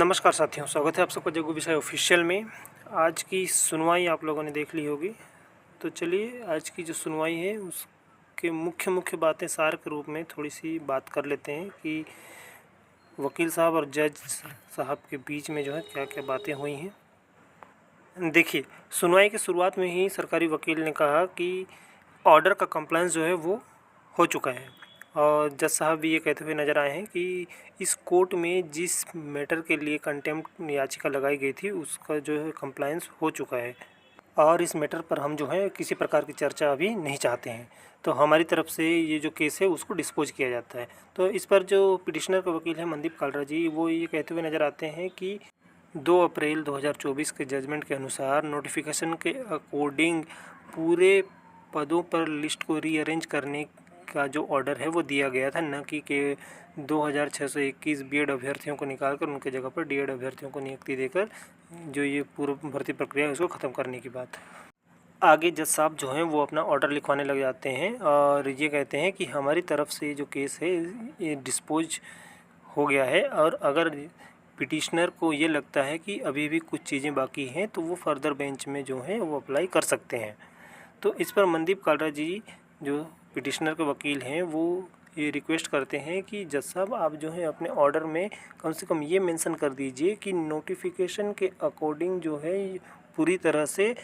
नमस्कार साथियों, स्वागत है आप सबका जग्गू विषय ऑफिशियल में। आज की सुनवाई आप लोगों ने देख ली होगी, तो चलिए आज की जो सुनवाई है उसके मुख्य बातें सार के रूप में थोड़ी सी बात कर लेते हैं कि वकील साहब और जज साहब के बीच में जो है क्या क्या बातें हुई हैं। देखिए, सुनवाई की शुरुआत में ही सरकारी वकील ने कहा कि ऑर्डर का कंप्लायंस जो है वो हो चुका है, और जज साहब भी ये कहते हुए नज़र आए हैं कि इस कोर्ट में जिस मैटर के लिए कंटेम्प्ट याचिका लगाई गई थी उसका जो है कंप्लायंस हो चुका है, और इस मैटर पर हम जो है किसी प्रकार की चर्चा अभी नहीं चाहते हैं। तो हमारी तरफ से ये जो केस है उसको डिस्पोज किया जाता है। तो इस पर जो पिटिशनर का वकील है मनदीप कालरा जी, वो ये कहते हुए नज़र आते हैं कि 2 अप्रैल 2024 के जजमेंट के अनुसार नोटिफिकेशन के अकॉर्डिंग पूरे पदों पर लिस्ट को रीअरेंज करने का जो ऑर्डर है वो दिया गया था, न कि 2621 बीएड अभ्यर्थियों को निकालकर उनके जगह पर डीएड अभ्यर्थियों को नियुक्ति देकर जो ये पूर्व भर्ती प्रक्रिया है उसको ख़त्म करने की बात। आगे जज साहब जो हैं वो अपना ऑर्डर लिखवाने लग जाते हैं और ये कहते हैं कि हमारी तरफ से जो केस है ये डिस्पोज हो गया है, और अगर पिटिशनर को ये लगता है कि अभी भी कुछ चीज़ें बाकी हैं तो वो फर्दर बेंच में जो है वो अप्लाई कर सकते हैं। तो इस पर मनदीप कालरा जी जो पिटिशनर के वकील हैं वो ये रिक्वेस्ट करते हैं कि जज साहब आप जो है अपने ऑर्डर में कम से कम ये मेंशन कर दीजिए कि नोटिफिकेशन के अकॉर्डिंग जो है पूरी तरह से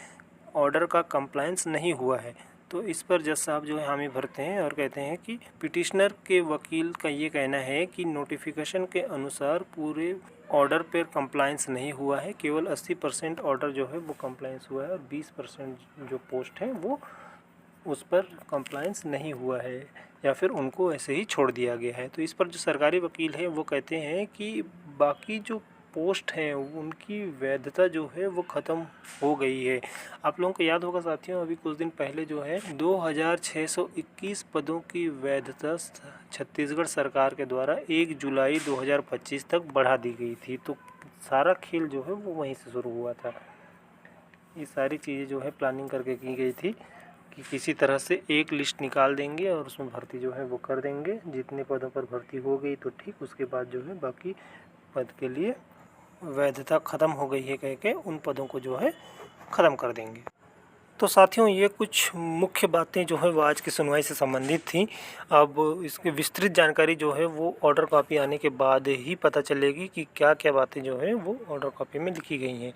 ऑर्डर का कंप्लायंस नहीं हुआ है। तो इस पर जज साहब जो है हामी भरते हैं और कहते हैं कि पिटिशनर के वकील का ये कहना है कि नोटिफिकेशन के अनुसार पूरे ऑर्डर पर कंप्लायंस नहीं हुआ है, केवल 80% ऑर्डर जो है वो कंप्लायंस हुआ है और 20% जो पोस्ट है वो उस पर कंप्लायंस नहीं हुआ है या फिर उनको ऐसे ही छोड़ दिया गया है। तो इस पर जो सरकारी वकील है वो कहते हैं कि बाकी जो पोस्ट हैं उनकी वैधता जो है वो ख़त्म हो गई है। आप लोगों को याद होगा साथियों, अभी कुछ दिन पहले जो है 2621 पदों की वैधता छत्तीसगढ़ सरकार के द्वारा 1 जुलाई 2025 तक बढ़ा दी गई थी। तो सारा खेल जो है वो वहीं से शुरू हुआ था। ये सारी चीज़ें जो है प्लानिंग करके की गई थी कि किसी तरह से एक लिस्ट निकाल देंगे और उसमें भर्ती जो है वो कर देंगे। जितने पदों पर भर्ती हो गई तो ठीक, उसके बाद जो है बाकी पद के लिए वैधता ख़त्म हो गई है कह के उन पदों को जो है ख़त्म कर देंगे। तो साथियों, ये कुछ मुख्य बातें जो है वो आज की सुनवाई से संबंधित थी। अब इसकी विस्तृत जानकारी जो है वो ऑर्डर कॉपी आने के बाद ही पता चलेगी कि क्या क्या बातें जो हैं वो ऑर्डर कॉपी में लिखी गई हैं।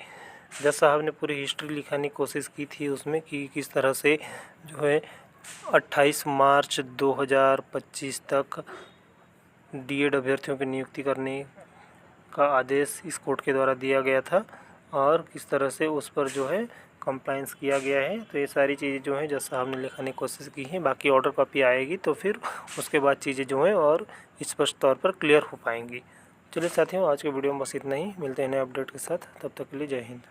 जज साहब ने पूरी हिस्ट्री लिखाने की कोशिश की थी उसमें कि किस तरह से जो है 28 मार्च 2025 तक डीएड अभ्यर्थियों की नियुक्ति करने का आदेश इस कोर्ट के द्वारा दिया गया था और किस तरह से उस पर जो है कंप्लायंस किया गया है। तो ये सारी चीज़ें जो हैं जज साहब ने लिखाने की कोशिश की है। बाकी ऑर्डर कॉपी आएगी तो फिर उसके बाद चीज़ें जो हैं और स्पष्ट तौर पर क्लियर हो पाएंगी। चलिए साथियों, आज के वीडियो में बस इतना ही। मिलते हैं नए अपडेट के साथ, तब तक के लिए जय हिंद।